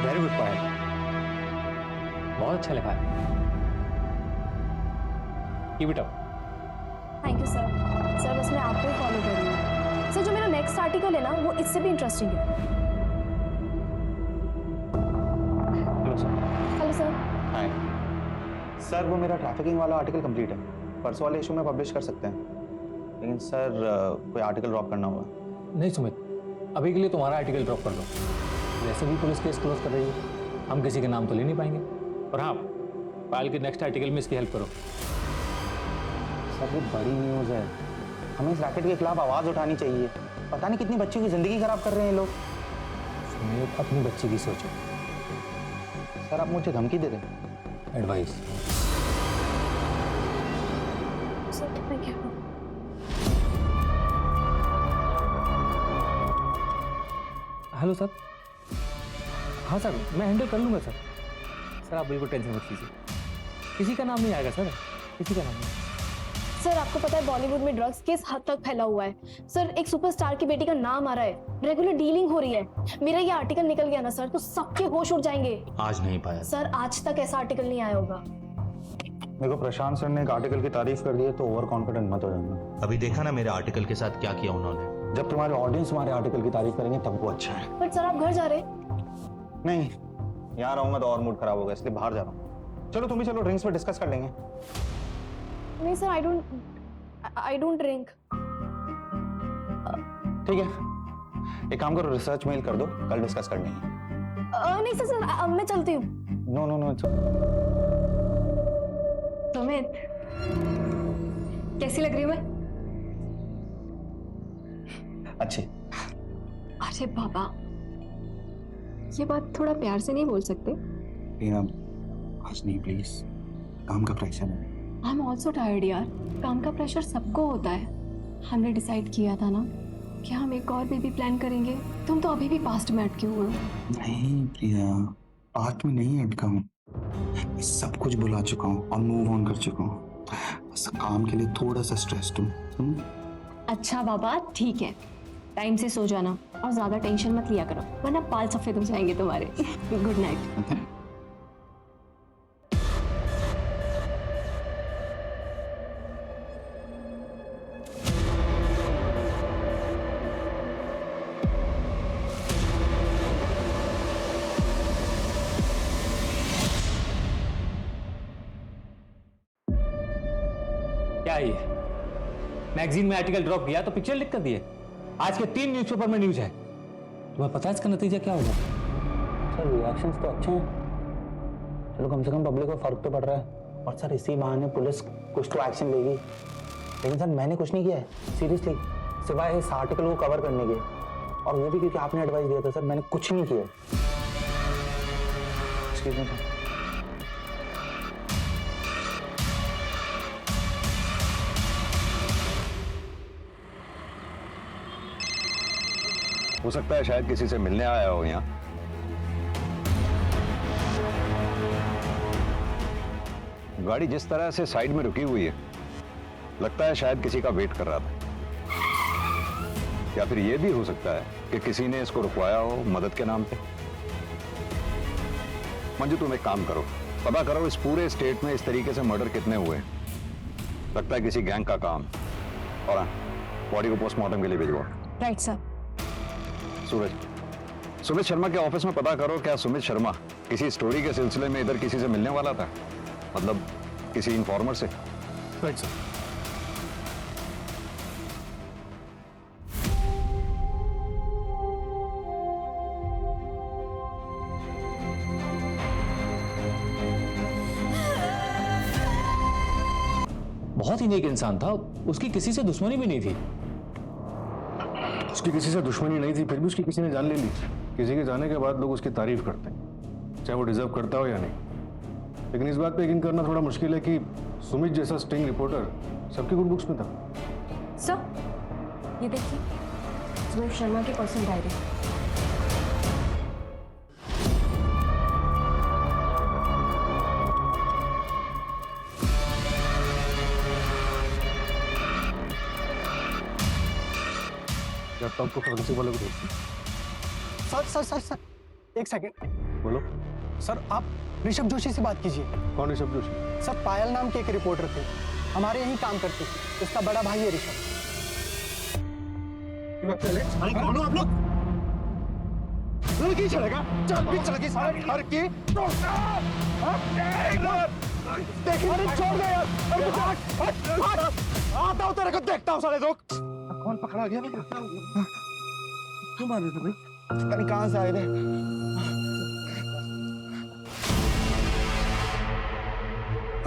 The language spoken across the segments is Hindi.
वेरी गुड पायल, बहुत अच्छा लिखा है। Keep it up. Thank you sir. Sir बस मैं आपको ही फॉलो कर रही हूँ। सर जो मेरा नेक्स्ट आर्टिकल है ना वो इससे भी इंटरेस्टिंग है। Hello sir. Hello sir. Hi sir, वो मेरा ट्रैफिकिंग वाला आर्टिकल कंप्लीट है, परसों वाले इशू में पब्लिश कर सकते हैं, लेकिन सर कोई आर्टिकल ड्रॉप करना होगा। नहीं सुमित, अभी के लिए तुम्हारा आर्टिकल ड्रॉप कर दो। वैसे भी पुलिस केस क्लोज कर रही है, हम किसी के नाम तो ले नहीं पाएंगे। और हाँ, पायल के नेक्स्ट आर्टिकल में इसकी हेल्प करो। सर ये बड़ी न्यूज़ है, हमें इस रैकेट के खिलाफ आवाज़ उठानी चाहिए। पता नहीं कितनी बच्चों की ज़िंदगी खराब कर रहे हैं ये लोग। सुमित, अपनी बच्ची की सोचो। सर आप मुझे धमकी दे रहे हैं? Advice. Sir thank you. Hello sir. हाँ सर, मैं हैंडल कर लूँगा सर। सर आप बिल्कुल टेंशन मत लीजिए, किसी का नाम नहीं आएगा सर, किसी का नाम नहीं। सर आपको पता है बॉलीवुड में ड्रग्स किस हद तक फैला हुआ है। सर एक सुपरस्टार की बेटी का नाम आ रहा है, रेगुलर डीलिंग हो रही है। मेरा ये आर्टिकल निकल गया ना सर तो सबके होश उड़ जाएंगे। आज नहीं पाया सर आज तक ऐसा आर्टिकल नहीं आया होगा। मेरे को प्रशांत सर ने एक आर्टिकल की तारीफ कर दी है तो ओवर कॉन्फिडेंट मत हो जाना। अभी देखा ना मेरे आर्टिकल के साथ क्या किया उन्होंने। जब तुम्हारे ऑडियंस तुम्हारे आर्टिकल की तारीफ करेंगे तब वो अच्छा है। बट सर आप घर जा रहे? नहीं, यहाँ रहूंगा तो और मूड खराब होगा, इसलिए बाहर जा रहा हूँ। चलो तुम भी चलो, ड्रिंक्स पे डिस्कस कर लेंगे। नहीं सर आई डोंट ड्रिंक। ठीक है, एक काम करो, रिसर्च मेल कर दो, कल डिस्कस कर लेंगे। नहीं सर अब मैं चलती हूँ। नो नो नो, सुमित कैसी लग रही हूँ मैं? अच्छी। अरे बाबा, ये बात थोड़ा प्यार से नहीं बोल सकते? आज नहीं प्लीज, काम का प्रेशर है। आई एम ऑल्सो टायर्ड यार, काम का प्रेशर सबको होता है। हमने डिसाइड किया था ना कि हम एक और बेबी प्लान करेंगे। तुम तो अभी भी पास्ट में अटके हुए हो। नहीं प्रिया, पास्ट में नहीं अटका हूँ, मैं सब कुछ भुला चुका हूँ और मूव ऑन कर चुका हूँ। बस काम के लिए थोड़ा सा स्ट्रेस्ड हूँ। अच्छा बाबा ठीक है, टाइम से सो जाना और ज्यादा टेंशन मत लिया करो वरना बाल सफेद हो जाएंगे तुम्हारे। Good night. क्या है ये? मैगजीन में आर्टिकल ड्रॉप किया तो पिक्चर लिख कर दिए। आज के 3 न्यूज़पेपर में न्यूज़ है। तुम्हें पता है इसका नतीजा क्या होगा? सर रिएक्शंस तो अच्छे हैं, चलो कम से कम पब्लिक को फर्क तो पड़ रहा है। और सर इसी बहाने पुलिस कुछ तो एक्शन लेगी। लेकिन सर मैंने कुछ नहीं किया है सीरियसली, सिवाय इस आर्टिकल को कवर करने के, और वो भी क्योंकि आपने एडवाइस दिया था। सर मैंने कुछ नहीं किया। Excuse me sir. हो सकता है शायद किसी से मिलने आया हो यहाँ। गाड़ी जिस तरह से साइड में रुकी हुई है, लगता है शायद किसी का वेट कर रहा था। या फिर यह भी हो सकता है कि किसी ने इसको रुकवाया हो मदद के नाम पे। मंजू तुम एक काम करो, पता करो इस पूरे स्टेट में इस तरीके से मर्डर कितने हुए हैं। लगता है किसी गैंग का काम। और हाँ, बॉडी को पोस्टमार्टम के लिए भिजवाओ। Right sir. सूरज, सुमित शर्मा के ऑफिस में पता करो, क्या सुमित शर्मा किसी स्टोरी के सिलसिले में इधर किसी से मिलने वाला था? मतलब किसी इन्फॉर्मर से? Right sir. बहुत ही नेक इंसान था, उसकी किसी से दुश्मनी भी नहीं थी। उसकी किसी से दुश्मनी नहीं थी, फिर भी उसकी किसी ने जान ले ली। किसी के जाने के बाद लोग उसकी तारीफ करते हैं, चाहे वो डिजर्व करता हो या नहीं। लेकिन इस बात पे यकीन करना थोड़ा मुश्किल है कि सुमित जैसा स्टिंग रिपोर्टर सबके गुड बुक्स में था। सर ये देखिए, सुमित शर्मा की पर्सनल डायरी। लैपटॉप को फोरेंसिक वाले को भेजते। सर एक सेकंड। बोलो। सर आप ऋषभ जोशी से बात कीजिए। कौन ऋषभ जोशी? सर पायल नाम के एक रिपोर्टर थे, हमारे यहीं काम करते थे, उसका बड़ा भाई है ऋषभ। आप लोग लड़की चलेगा, चल भी चलेगी सारे घर की। देखिए छोड़ दे यार, आता हूँ तेरे को, देखता हूँ सारे लोग। कौन पकड़ा गया? तुम आ रहे थे भाई? पता नहीं कहाँ से आए थे।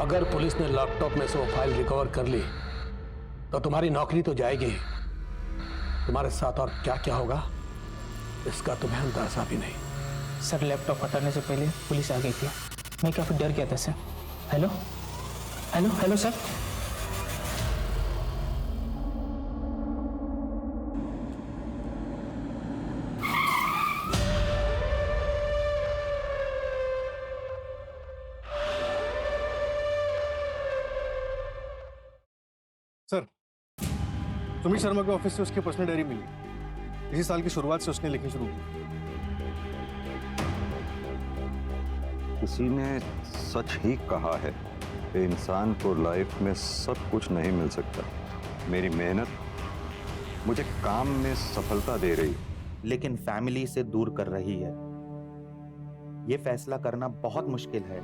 अगर पुलिस ने लैपटॉप में से वो फाइल रिकवर कर ली तो तुम्हारी नौकरी तो जाएगी, तुम्हारे साथ और क्या क्या होगा इसका तुम्हें अंदाजा भी नहीं। सर लैपटॉप हटाने से पहले पुलिस आ गई थी, मैं काफी डर गया था sir. Hello hello hello sir. Sir, Sumit Sharma के ऑफिस से उसकी पर्सनल डायरी मिली। इसी साल की शुरुआत से उसने लिखनी शुरू की। किसी ने सच ही कहा है कि इंसान को लाइफ में सब कुछ नहीं मिल सकता। मेरी मेहनत मुझे काम में सफलता दे रही, लेकिन फैमिली से दूर कर रही है। ये फैसला करना बहुत मुश्किल है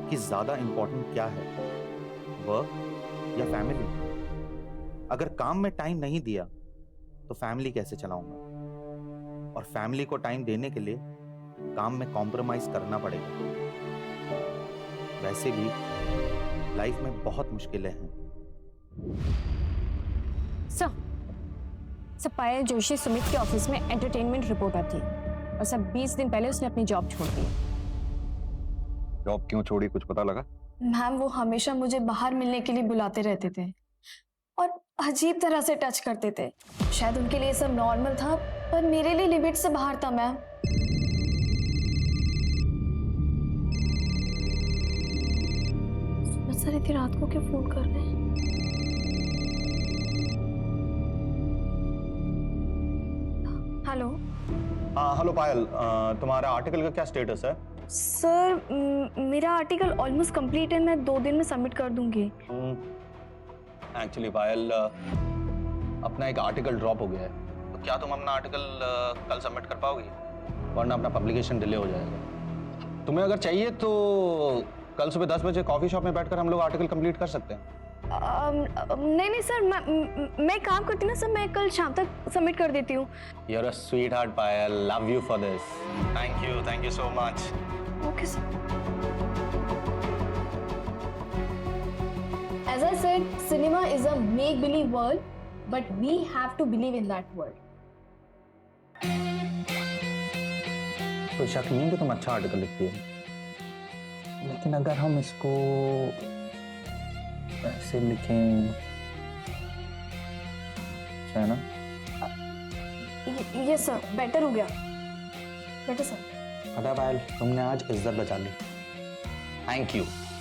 कि ज्यादा इंपॉर्टेंट क्या है, वर्क या फैमिली। अगर काम में टाइम नहीं दिया तो फैमिली कैसे चलाऊंगा, और फैमिली को टाइम देने के लिए काम में कॉम्प्रोमाइज करना पड़ेगा। वैसे भी लाइफ में बहुत मुश्किलें हैं। सर पायल जोशी सुमित के ऑफिस में एंटरटेनमेंट रिपोर्टर थी, और सब 20 दिन पहले उसने अपनी जॉब छोड़ दी। जॉब क्यों छोड़ी, कुछ पता लगा? मैम वो हमेशा मुझे बाहर मिलने के लिए बुलाते रहते थे और अजीब तरह से टच करते थे। शायद उनके लिए सब नॉर्मल था, पर मेरे लिए लिमिट से बाहर था मैम। सर इतनी रात को क्यों फोन कर रहे हैं? हेलो। हेलो पायल, तुम्हारा आर्टिकल का क्या स्टेटस है? सर मेरा आर्टिकल ऑलमोस्ट कंप्लीट है, मैं 2 दिन में सबमिट कर दूंगी। एक्चुअली पायल, अपना एक आर्टिकल ड्रॉप हो गया है, तो क्या तुम अपना आर्टिकल कल सबमिट कर पाओगी? वरना अपना पब्लिकेशन डिले हो जाएगा। तुम्हें अगर चाहिए तो कल सुबह 10 बजे कॉफी शॉप में बैठकर हम लोग आर्टिकल कंप्लीट कर सकते हैं। नहीं सर, मैं काम करती ना सर, मैं कल शाम तक सबमिट कर देती हूँ। You're a sweetheart Payal, love you for this. Thank you so much. Okay sir. As I said, cinema is a make-believe world, but we have to believe in that world. कोई शक नहीं कि तुम अच्छा आर्टिकल लिखती हो, लेकिन अगर हम इसको ऐसे लिखें, है ना? ये सर बेटर हो गया, बेटर सर। पता पायल, तुमने आज इज्जत बचा ली।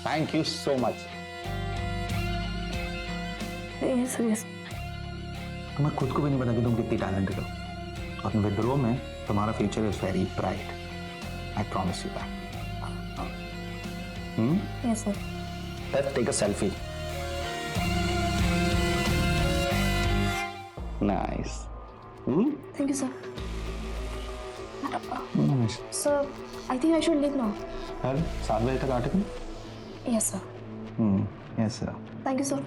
Thank you so much. Yes. मैं खुद को भी नहीं पता कि तुम कितनी टैलेंटेड हो, और विद्रोह में तुम्हारा future is very bright. I promise you that. Yes sir. Let's take a selfie. Nice. Thank you sir. Sir, I think I should leave now. 7 बजे तक article? Yes sir. Yes sir. Thank you sir.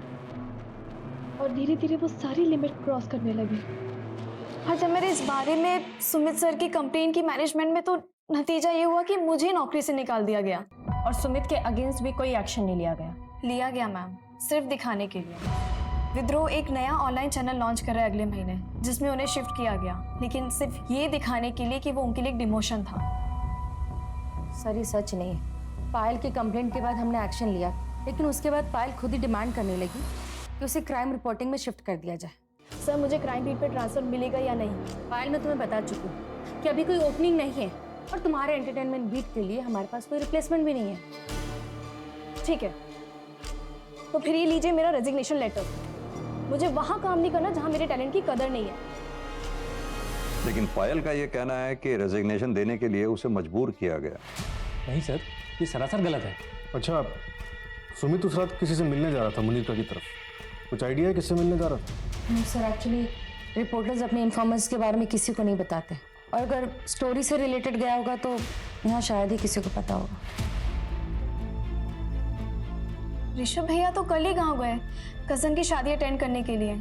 और धीरे धीरे वो सारी लिमिट क्रॉस करने लगी। हाँ, जब मेरे इस बारे में सुमित सर की कंप्लेन की मैनेजमेंट में, तो नतीजा ये हुआ कि मुझे नौकरी से निकाल दिया गया, और सुमित के अगेंस्ट भी कोई एक्शन नहीं लिया गया मैम, सिर्फ दिखाने के लिए। विद्रोह एक नया ऑनलाइन चैनल लॉन्च कर रहा है अगले महीने, जिसमें उन्हें शिफ्ट किया गया, लेकिन सिर्फ ये दिखाने के लिए कि वो उनके लिए एक डिमोशन था। सर ये सच नहीं है। पायल की कंप्लेंट के बाद हमने एक्शन लिया, लेकिन उसके बाद पायल खुद ही डिमांड करने लगी कि उसे क्राइम रिपोर्टिंग में शिफ्ट कर दिया जाए। सर मुझे क्राइम बीट पे ट्रांसफर मिलेगा या नहीं? पायल, मैं तुम्हें बता चुकी हूँ कि अभी कोई ओपनिंग नहीं है, और तुम्हारे एंटरटेनमेंट बीट के लिए हमारे पास कोई रिप्लेसमेंट भी नहीं है। ठीक है, तो फिर ये लीजिए मेरा रेजिग्नेशन लेटर। मुझे वहां काम नहीं करना जहां मेरे टैलेंट की कदर नहीं है। लेकिन पायल का ये कहना है कि रेजिग्नेशन देने के लिए उसे मजबूर किया गया। नहीं सर, ये सरासर गलत है। अच्छा, सुमित उस रात किसी से मिलने जा रहा था मुनीर की तरफ, कुछ आइडिया है किससे मिलने जा रहा था? सर एक्चुअली रिपोर्टर्स अपने इन्फॉर्मर्स के बारे में किसी को नहीं बताते, और अगर स्टोरी से रिलेटेड गया होगा तो यहाँ शायद ही किसी को पता होगा। ऋषभ भैया तो कल ही गाँव गए कजन की शादी अटेंड करने के लिए,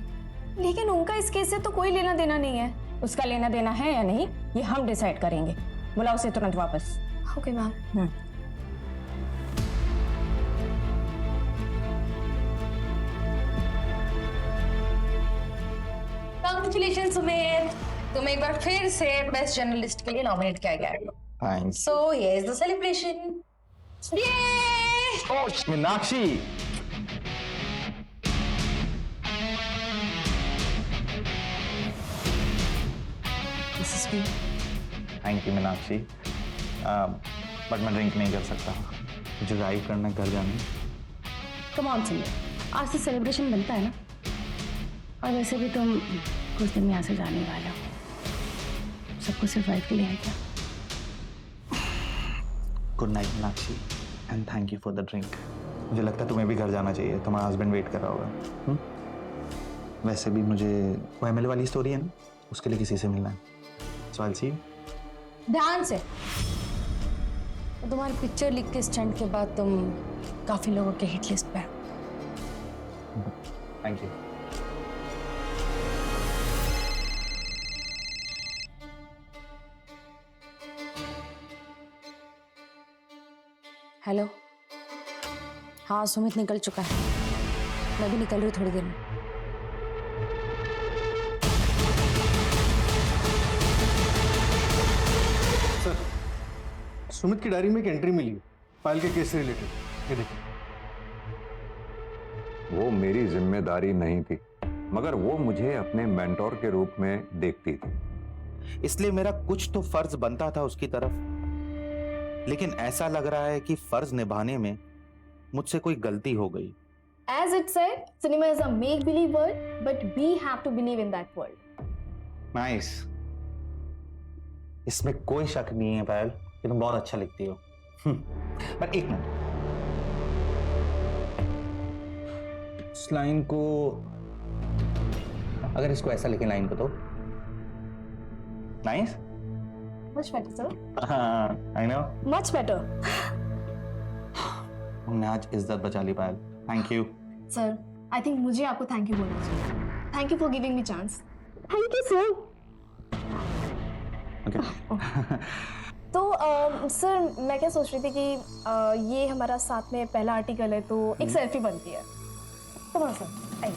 लेकिन उनका इस केस से तो कोई लेना देना नहीं है। उसका लेना देना है या नहीं ये हम डिसाइड करेंगे। बुलाओ उसे तुरंत वापस। Okay ma'am. कांग्रेचुलेशन सुमित, तुम एक बार फिर से बेस्ट जर्नलिस्ट के लिए नॉमिनेट किया गया है। Thanks. So here is the celebration. ये Meenakshi, this is me. Thank you Meenakshi, but मैं ड्रिंक नहीं कर सकता, मुझे ड्राइव करना है घर जाने। कम ऑन सुमित, आज से सेलिब्रेशन बनता है ना, और वैसे भी तुम कुछ दिन में यहाँ से जाने वाले हो, सबको सिर्फ वाइफ के लिए है क्या? Good night Meenakshi, and thank you for the drink. मुझे लगता है तुम्हें भी घर जाना चाहिए, तुम्हारा हस्बैंड वेट कर रहा होगा। वैसे भी मुझे वो एमएलए वाली स्टोरी है ना, उसके लिए किसी से मिलना है, सो आई विल सी यू। ध्यान से। तुम्हारी पिक्चर लिख के स्टंट के बाद तुम काफी लोगों के हिट लिस्ट पे हो। Thank you. हेलो, हाँ सुमित निकल चुका है, मैं भी निकल रही हूँ थोड़ी देर में। सर, सुमित की डायरी में एक एंट्री मिली पायल के केस से रिलेटेड, ये देखिए। वो मेरी जिम्मेदारी नहीं थी, मगर वो मुझे अपने मेंटोर के रूप में देखती थी, इसलिए मेरा कुछ तो फर्ज बनता था उसकी तरफ, लेकिन ऐसा लग रहा है कि फर्ज निभाने में मुझसे कोई गलती हो गई। As it said, cinema is a make-believe world, but we have to believe in that world. Nice, इसमें कोई शक नहीं है पायल कि तुम बहुत अच्छा लिखती हो। पर एक मिनट, इस लाइन को, अगर इसको ऐसा लिखे लाइन को तो नाइस। Much better, sir. हाँ, I know. Much better. तुमने आज इज्जत बचा ली Payal, thank you. Sir, I think मुझे आपको थैंक यू बोलना चाहिए। Thank you for giving me chance. Thank you, sir. तो सर मैं क्या सोच रही थी कि ये हमारा साथ में पहला आर्टिकल है, तो एक सेल्फी बनती है। तो सर आइए।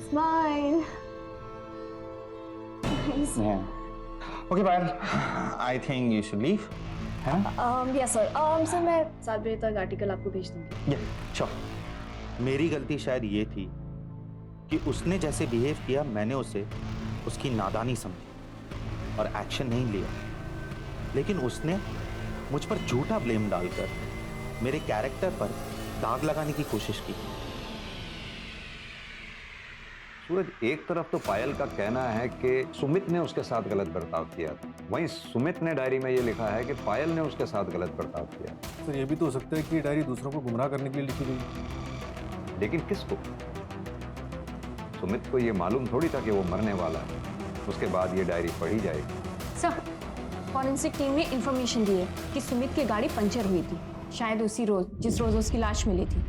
Smile. Okay Payal, I think you should leave. Yes sir. Sir मैं 7 बजे तक आर्टिकल आपको भेज दूंगी। श्योर। मेरी गलती शायद ये थी कि उसने जैसे बिहेव किया, मैंने उसे उसकी नादानी समझी और एक्शन नहीं लिया, लेकिन उसने मुझ पर झूठा ब्लेम डालकर मेरे कैरेक्टर पर दाग लगाने की कोशिश की। सूरज, एक तरफ तो पायल का कहना है कि सुमित ने उसके साथ गलत बर्ताव किया था, वहीं सुमित ने डायरी में ये लिखा है कि पायल ने उसके साथ गलत बर्ताव किया। सर, ये भी तो हो सकता है कि ये डायरी दूसरों को गुमराह करने के लिए लिखी गई। लेकिन किसको? सुमित को ये मालूम थोड़ी था कि वो मरने वाला है, उसके बाद ये डायरी पढ़ी जाएगी। सर, फॉरेंसिक टीम ने इंफॉर्मेशन दी है कि सुमित की गाड़ी पंचर हुई थी, शायद उसी रोज जिस रोज उसकी लाश मिली थी।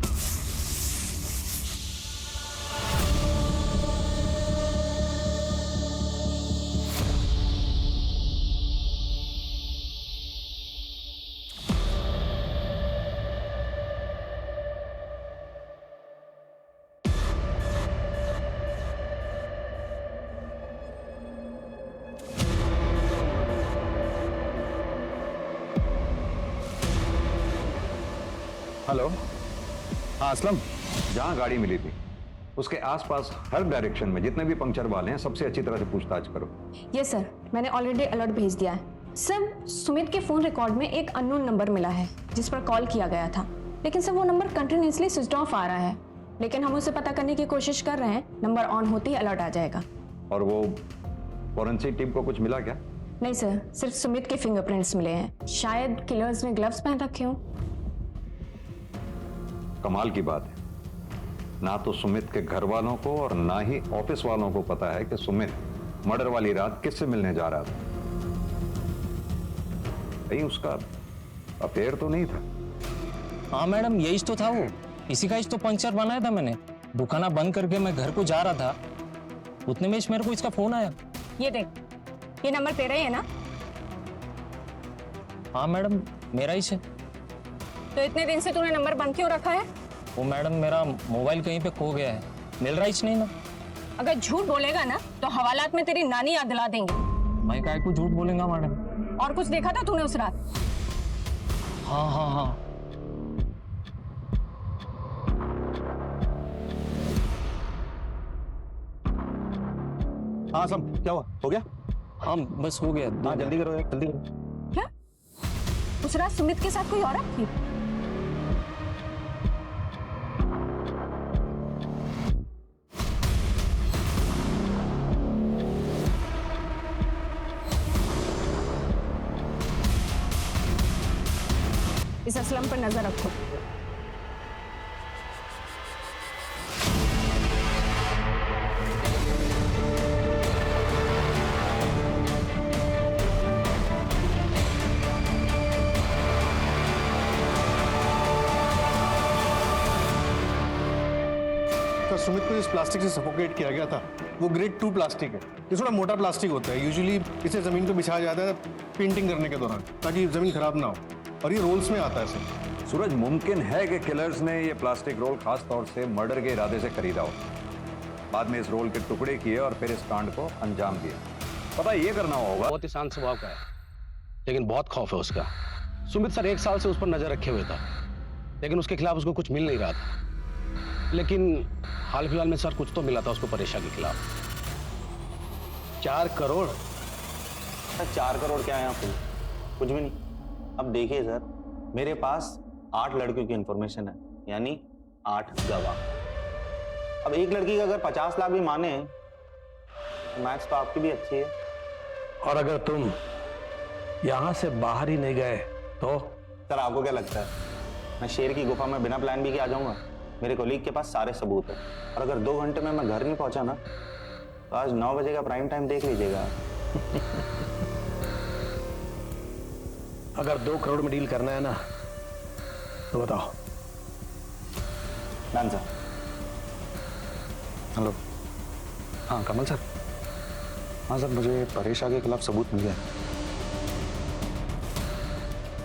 हेलो, हाँ असलम, जहाँ गाड़ी मिली थी उसके आसपास हर डायरेक्शन में जितने भी पंक्चर वाले हैं सबसे अच्छी तरह से पूछताछ करो। यस सर, मैंने ऑलरेडी अलर्ट भेज दिया है। सर, सुमित के फोन रिकॉर्ड में एक अननोन नंबर मिला है जिस पर कॉल किया गया था, लेकिन सर वो नंबर कंटिन्यूसली स्विच ऑफ आ रहा है, लेकिन हम उसे पता करने की कोशिश कर रहे हैं। नंबर ऑन होते ही अलर्ट आ जाएगा। और वो फॉरेंसिक टीम को कुछ मिला क्या? नहीं सर, सिर्फ सुमित के फिंगरप्रिंट्स मिले हैं। शायद किलर्स ने ग्लव्स पहन रखे हों। कमाल की बात है, ना तो सुमित के घर वालों को और ना ही ऑफिस वालों को पता है कि सुमित मर्डर वाली रात किससे मिलने जा रहा था। कहीं उसका अफेयर तो नहीं था? हाँ मैडम, यही तो था वो। इसी का तो पंक्चर बनाया था मैंने। दुकाना बंद करके मैं घर को जा रहा था, उतने में मेरे को इसका फोन आया। ये देख, ये नंबर तेरा ही है ना? हाँ मैडम, मेरा ही है। तो इतने दिन से तूने नंबर बंद क्यों रखा है? वो मैडम, मेरा मोबाइल कहीं पे खो गया है, मिल रहा ही नहीं ना। अगर झूठ बोलेगा ना तो हवालात में तेरी नानी याद दिला देंगे। मैं काय को झूठ बोलेगा मैडम? और कुछ देखा था तूने उस रात? हाँ हाँ हाँ। हाँ सब क्या हुआ? हो गया? हाँ बस हो गया। हाँ जल्दी करो यार, जल्दी करो। क्या उस रात सुमित के साथ कोई औरत थी? इस असलम पर नजर रखो। तो सुमित को इस प्लास्टिक से सफोकेट किया गया था। वो ग्रेड 2 प्लास्टिक है। ये थोड़ा मोटा प्लास्टिक होता है। यूजुअली इसे जमीन पे बिछाया जाता है पेंटिंग करने के दौरान, ताकि जमीन खराब ना हो। और ये रोल्स में आता है सर। सूरज, मुमकिन है कि किलर्स ने ये प्लास्टिक रोल खास तौर से मर्डर के इरादे से खरीदा हो, बाद में इस रोल के टुकड़े किए और फिर इस कांड को अंजाम दिया। पता ये करना होगा। बहुत ही शांत स्वभाव का है, लेकिन बहुत खौफ है उसका। सुमित सर 1 साल से उस पर नजर रखे हुए था, लेकिन उसके खिलाफ उसको कुछ मिल नहीं रहा था। लेकिन हाल फिलहाल में सर कुछ तो मिला था उसको परेशा के खिलाफ। 4 करोड़? सर 4 करोड़ क्या है यहाँ पे? कुछ भी नहीं। अब देखिए सर, मेरे पास 8 लड़कियों की इंफॉर्मेशन है, यानी 8 गवाह। अब एक लड़की का अगर 50 लाख भी माने, तो मैथ्स तो आपकी भी अच्छी है। और अगर तुम यहां से बाहर ही नहीं गए तो? सर आपको क्या लगता है मैं शेर की गुफा में बिना प्लान बी के आ जाऊंगा? मेरे कोलीग के पास सारे सबूत है, और अगर 2 घंटे में मैं घर नहीं पहुंचा ना, तो आज 9 बजे का प्राइम टाइम देख लीजिएगा। अगर 2 करोड़ में डील करना है ना, तो बताओ। Done sir. हेलो। हाँ कमल सर। हाँ सर, मुझे परेशा के खिलाफ सबूत मिल गया।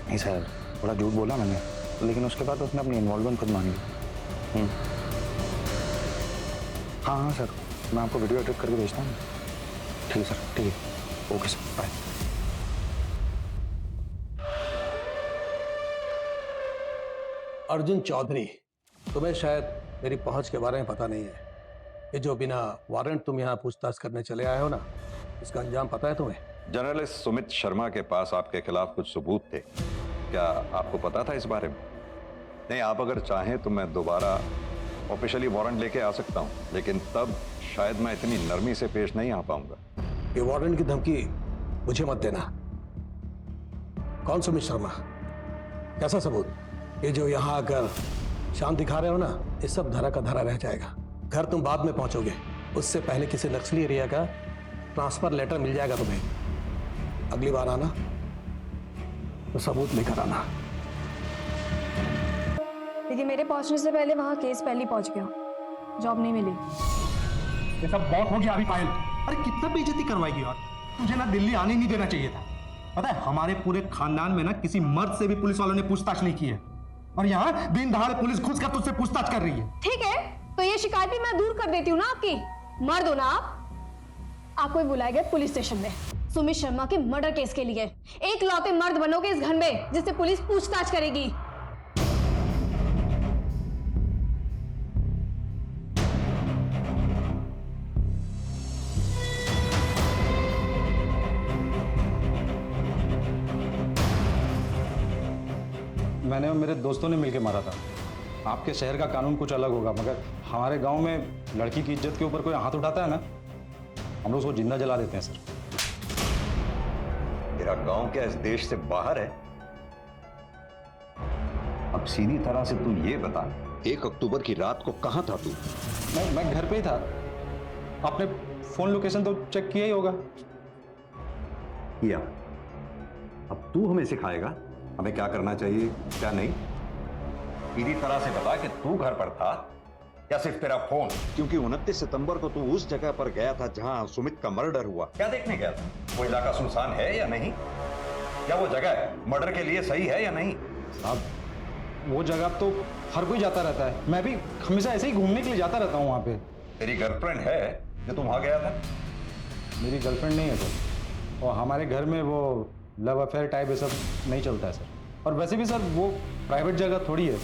नहीं सर, थोड़ा झूठ बोला मैंने, लेकिन उसके बाद उसने अपनी इन्वॉल्वमेंट खुद मानी। हाँ हाँ सर, मैं आपको वीडियो एडिट करके भेजता हूँ। ठीक है सर, ठीक है, okay sir, bye. Arjun Chaudhary, तुम्हें शायद मेरी पहुंच के बारे में पता नहीं है। ये जो बिना वारंट तुम यहाँ पूछताछ करने चले आए हो ना, इसका अंजाम पता है तुम्हें? जर्नलिस्ट सुमित शर्मा के पास आपके खिलाफ कुछ सबूत थे, क्या आपको पता था इस बारे में? नहीं, आप अगर चाहें तो मैं दोबारा ऑफिशियली वारंट लेके आ सकता हूं, लेकिन तब शायद मैं इतनी नरमी से पेश नहीं आ पाऊंगा। ये वारंट की धमकी मुझे मत देना। कौन सुमित शर्मा? कैसा सबूत? ये जो यहाँ आकर शांत दिखा रहे हो ना, ये सब धरा का धरा रह जाएगा। घर तुम बाद में पहुंचोगे, उससे पहले किसी नक्सली एरिया का ट्रांसफर लेटर मिल जाएगा तुम्हें। अगली बार आना तो सबूत लेकर आना। लेकिन मेरे पहुंचने से पहले वहां केस पहले पहुंच गया, जॉब नहीं मिली। ये सब बहुत हो गया अभी पायल। अरे कितना बेइज्जती करवाएगी यार। तुझे ना दिल्ली आने नहीं देना चाहिए था। पता है, हमारे पूरे खानदान में ना किसी मर्द से भी पुलिस वालों ने पूछताछ नहीं की है, और यहाँ दिन दहाड़े पुलिस घुस कर तुझसे पूछताछ कर रही है। ठीक है, तो ये शिकायत भी मैं दूर कर देती हूँ ना आपकी। मर्द हो ना आप। आपको बुलाए गए पुलिस स्टेशन में सुमित शर्मा के मर्डर केस के लिए। एक लौते मर्द बनोगे इस घर में जिससे पुलिस पूछताछ करेगी। मैंने और मेरे दोस्तों ने मिलकर मारा था। आपके शहर का कानून कुछ अलग होगा, मगर हमारे गांव में लड़की की इज्जत के ऊपर कोई हाथ उठाता है ना, हम लोग उसको जिंदा जला देते हैं सर। तेरा गांव क्या इस देश से बाहर है? अब सीधी तरह से तू ये बता, 1 अक्टूबर की रात को कहां था तू? मैं घर पे ही था। आपने फोन लोकेशन तो चेक किया ही होगा। किया। अब तू हमें सिखाएगा हमें क्या करना चाहिए क्या नहीं? सीधी तरह से बता कि तू घर पर था या सिर्फ तेरा फोन? क्योंकि 29 सितंबर को तू उस जगह पर गया था जहां सुमित का मर्डर हुआ। क्या देखने गया था? वो इलाका सुनसान है या नहीं? क्या वो जगह मर्डर के लिए सही है या नहीं? अब वो जगह तो हर कोई जाता रहता है, मैं भी हमेशा ऐसे ही घूमने के लिए जाता रहता हूँ वहाँ पे। तेरी गर्लफ्रेंड है जो तू वहां गया था? मेरी गर्लफ्रेंड नहीं है सर, और हमारे घर में वो लव अफेयर टाइप ये सब नहीं चलता है सर। और वैसे भी सर वो प्राइवेट जगह थोड़ी है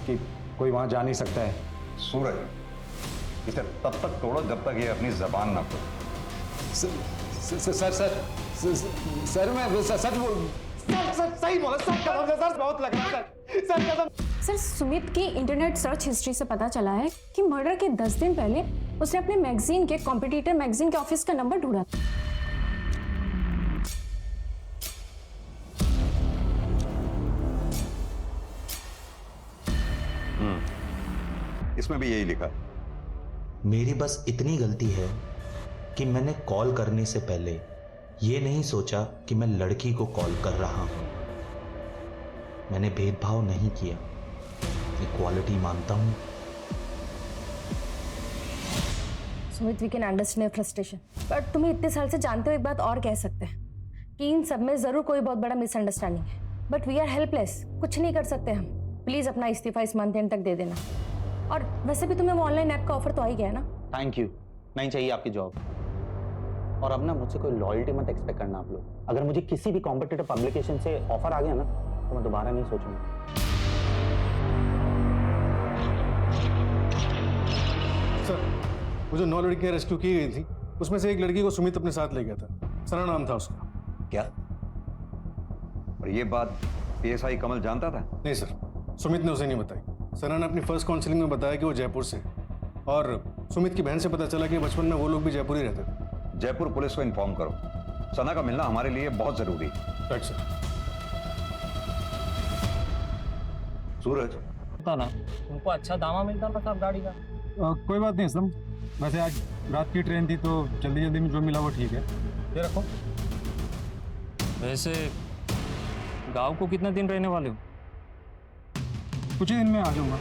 कि कोई वहाँ जा नहीं सकता है। सूरज, इसे तब तक तोड़ो जब तक ये अपनी जबान ना खोले। सर मैं सच बोल सर सही बोला सर बहुत लग रहा है सर। सर सुमित की इंटरनेट सर्च हिस्ट्री से पता चला है कि मर्डर के 10 दिन पहले उसने अपने मैगजीन के कॉम्पिटिटर मैगजीन के ऑफिस का नंबर ढूंढा था। इसमें भी यही लिखा है। मेरी बस इतनी गलती है कि मैंने कॉल करने से पहले ये नहीं सोचा कि मैं लड़की को कॉल कर रहा हूं। मैंने भेदभाव नहीं किया, इक्वालिटी मानता हूं। Sumit, we can understand frustration, but तुम्हें इतने साल से जानते हो एक बात और कह सकते हैं कि इन सब में जरूर कोई बहुत बड़ा मिसअंडरस्टैंडिंग है, बट वी आर हेल्पलेस, कुछ नहीं कर सकते हम। प्लीज अपना इस्तीफा इस मंथ एंड तक दे देना। और वैसे भी तुम्हें वो ऑनलाइन ऐप का ऑफर तो आ ही गया ना। थैंक यू, नहीं चाहिए आपकी जॉब। और अब ना मुझसे कोई लॉयल्टी मत एक्सपेक्ट करना आप लोग। अगर मुझे किसी भी कॉम्पिटिटिव पब्लिकेशन से ऑफर आ गया ना तो मैं दोबारा नहीं सोचूंगा। सर, वो जो 9 लड़कियां रेस्क्यू की गई थी उसमें से एक लड़की को सुमित अपने साथ ले गया था। सना नाम था उसका। क्या? और ये बात PSI कमल जानता था? नहीं सर, सुमित ने उसे नहीं बताई। सना ने अपनी फर्स्ट काउंसलिंग में बताया कि वो जयपुर से है, और सुमित की बहन से पता चला कि बचपन में वो लोग भी जयपुर ही रहते थे। जयपुर पुलिस को इन्फॉर्म करो, सना का मिलना हमारे लिए बहुत जरूरी है। Right sir. सूरज, पता ना तुमको अच्छा दामा मिलता ना साहब गाड़ी का। कोई बात नहीं सर, वैसे आज रात की ट्रेन थी तो जल्दी जल्दी में जो मिला वो ठीक है। ये रखो। वैसे गांव को कितने दिन रहने वाले हो? कुछ ही दिन में आ जाऊंगा।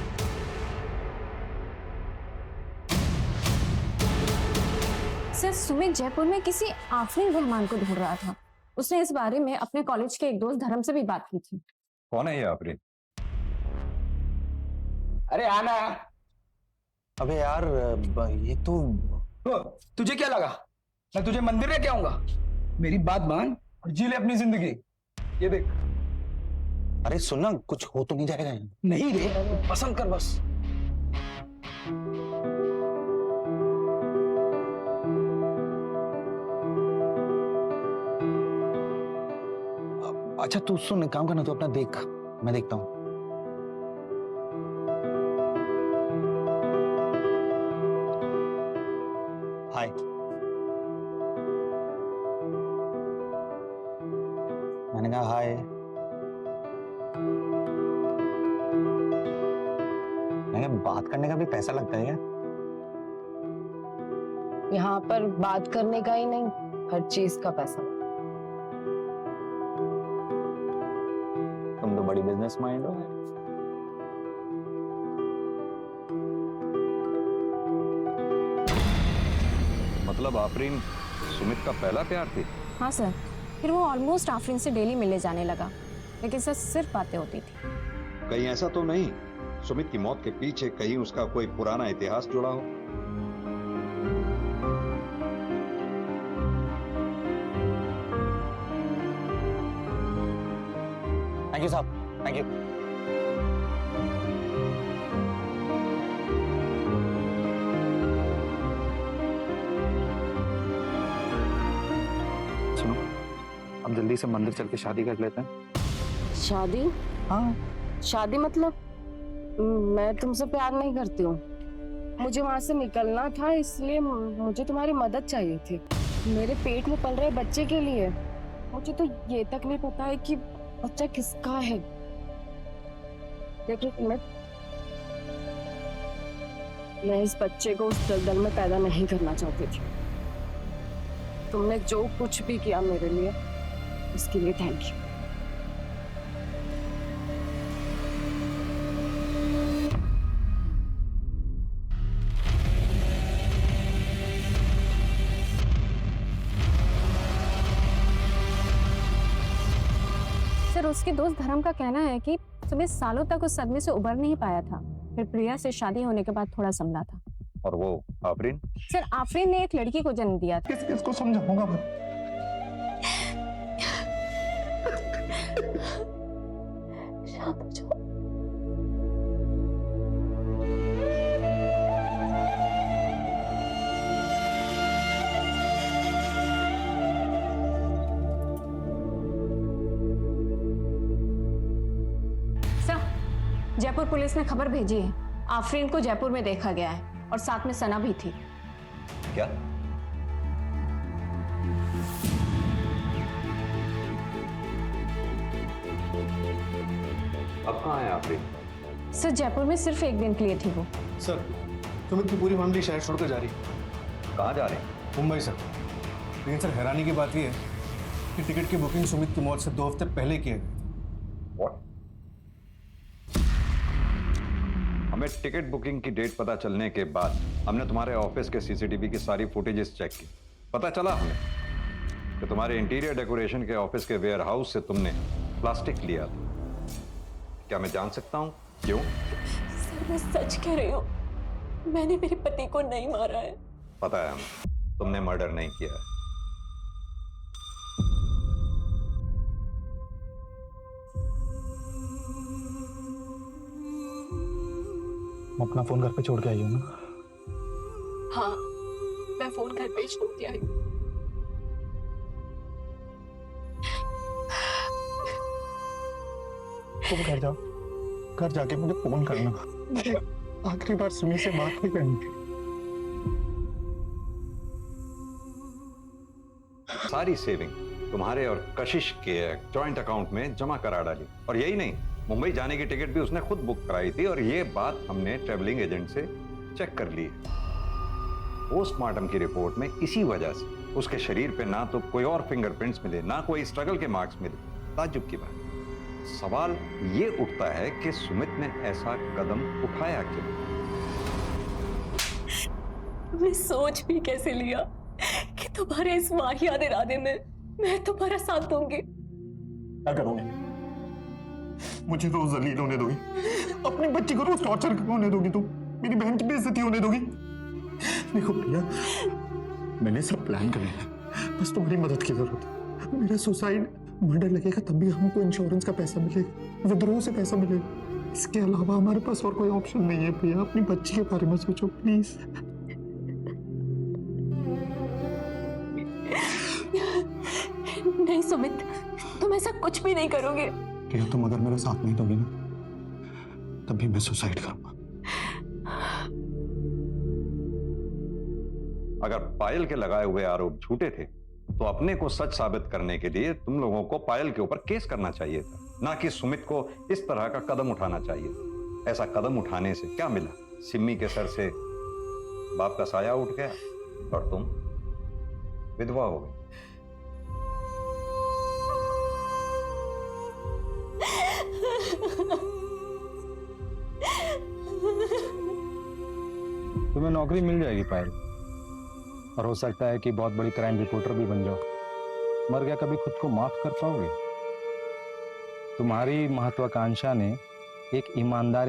सर सुमित जयपुर में किसी आफरीन रहमान को ढूंढ रहा था। उसने इस बारे में अपने कॉलेज के एक दोस्त धर्म से भी बात की थी। कौन है ये आफरीन? अरे आना। अबे यार ये तो तुझे क्या लगा मैं तुझे मंदिर में क्या आऊंगा? मेरी बात मान और जी ले अपनी जिंदगी। ये देख। अरे सुनना, कुछ हो तो नहीं जाएगा यहाँ? नहीं रे, पसंद कर बस। अच्छा तू सुन, काम करना, तू अपना देख, मैं देखता हूँ। हाय। मैंने कहा हाय। मैंने बात करने का भी पैसा लगता है क्या? यहाँ पर बात करने का ही नहीं, हर चीज का पैसा। तुम तो बड़ी बिजनेस माइंड हो। मतलब आफरीन सुमित का पहला प्यार थी? हाँ सर, फिर वो ऑलमोस्ट आफरीन से डेली मिलने जाने लगा, लेकिन सर सिर्फ बातें होती थी। कहीं ऐसा तो नहीं सुमित की मौत के पीछे कहीं उसका कोई पुराना इतिहास जुड़ा हो? थैंक यू साहब, थैंक यू। सुनो, अब जल्दी से मंदिर चल के शादी कर लेते हैं। शादी? हाँ। शादी मतलब? मैं तुमसे प्यार नहीं करती हूँ। मुझे वहां से निकलना था, इसलिए मुझे तुम्हारी मदद चाहिए थी। मेरे पेट में पल रहे बच्चे के लिए। मुझे तो ये तक नहीं पता है कि बच्चा किसका है। देखिए मैं इस बच्चे को उस दलदल में पैदा नहीं करना चाहती थी। तुमने जो कुछ भी किया मेरे लिए उसके लिए थैंक यू। सर, उसके दोस्त धर्म का कहना है कि सुमित सालों तक उस सदमे से उबर नहीं पाया था, फिर प्रिया से शादी होने के बाद थोड़ा संभला था। और वो आफरीन? सर, आफरीन ने एक लड़की को जन्म दिया था। किस किसको समझाऊंगा मैं? शांत हो जाओ। जयपुर पुलिस ने खबर भेजी है, आफरीन को जयपुर में देखा गया है और साथ में सना भी थी। क्या? अब कहाँ है आफरीन? सर, जयपुर में सिर्फ एक दिन के लिए थी वो। सर, सुमित की पूरी फैमिली शहर छोड़कर जा रही है। कहाँ जा रहे हैं? मुंबई सर। लेकिन सर, हैरानी की बात यह है कि टिकट की बुकिंग सुमित की मौत से 2 हफ्ते पहले की गई। What? हमें टिकट बुकिंग की डेट पता चलने के बाद हमने तुम्हारे ऑफिस के सीसीटीवी की सारी फुटेजेस चेक की। पता चला हमें कि तुम्हारे इंटीरियर डेकोरेशन के ऑफिस के वेयर हाउस से तुमने प्लास्टिक लिया था। क्या मैं जान सकता हूँ क्यों? सर, मैं सच कह रही हूँ, मैंने मेरे पति को नहीं मारा है। पता है हमें, तुमने मर्डर नहीं किया है। अपना फोन घर पे छोड़ के आई हूँ ना? हाँ, मैं फोन घर पे छोड़ के आई हूँ। तुम घर जाओ, घर जाके मुझे फोन करना। मुझे आखिरी बार सुमी से बात नहीं करनी थी। सारी सेविंग तुम्हारे और कशिश के जॉइंट अकाउंट में जमा करा डाली। और यही नहीं, मुंबई जाने की टिकट भी उसने खुद बुक कराई थी। और ये बात हमने ट्रैवलिंग एजेंट से चेक कर ली है। पोस्टमार्टम की रिपोर्ट में इसी वजह से उसके शरीर पे ना तो कोई और फिंगरप्रिंट्स मिले, ना कोई स्ट्रगल के मार्क्स मिले। ताज्जुब की बात, सवाल ये उठता है कि सुमित ने ऐसा कदम उठाया क्यों? मैं सोच भी कैसे लिया कि तुम्हारे इस वाहियात इरादे में मैं तुम्हारा साथ दूंगी। क्या करोगे? मुझे रोज जलील होने दोगी? अपनी बच्ची को रोज टॉर्चर होने दोगी? तुम मेरी बहन की बेइज्जती होने दोगी? देखो प्रिया, मैंने सब प्लान कर लिया, बस तुम्हारी मदद की जरूरत है। मेरा सुसाइड मर्डर लगेगा तब भी हमको इंश्योरेंस का पैसा मिलेगा, विद्रोह से पैसा मिलेगा। इसके अलावा हमारे पास और कोई ऑप्शन नहीं है। प्रिया, अपनी बच्ची के बारे में सोचो प्लीज। नहीं सुमित, तुम ऐसा कुछ भी नहीं करोगे। प्रिया, तुम अगर मेरा साथ नहीं दोगी ना, तभी मैं सुसाइड करूंगा। अगर पायल के लगाए हुए आरोप झूठे थे तो अपने को सच साबित करने के लिए तुम लोगों को पायल के ऊपर केस करना चाहिए था, ना कि सुमित को इस तरह का कदम उठाना चाहिए था। ऐसा कदम उठाने से क्या मिला? सिम्मी के सर से बाप का साया उठ गया और तुम विधवा हो गई। तुम्हें नौकरी मिल जाएगी पायल, और हो सकता है कि बहुत बड़ी क्राइम रिपोर्टर भी बन जाओ। मर गया कभी खुद को माफ कर पाओगे? तुम्हारी महत्वाकांक्षा ने एक ईमानदार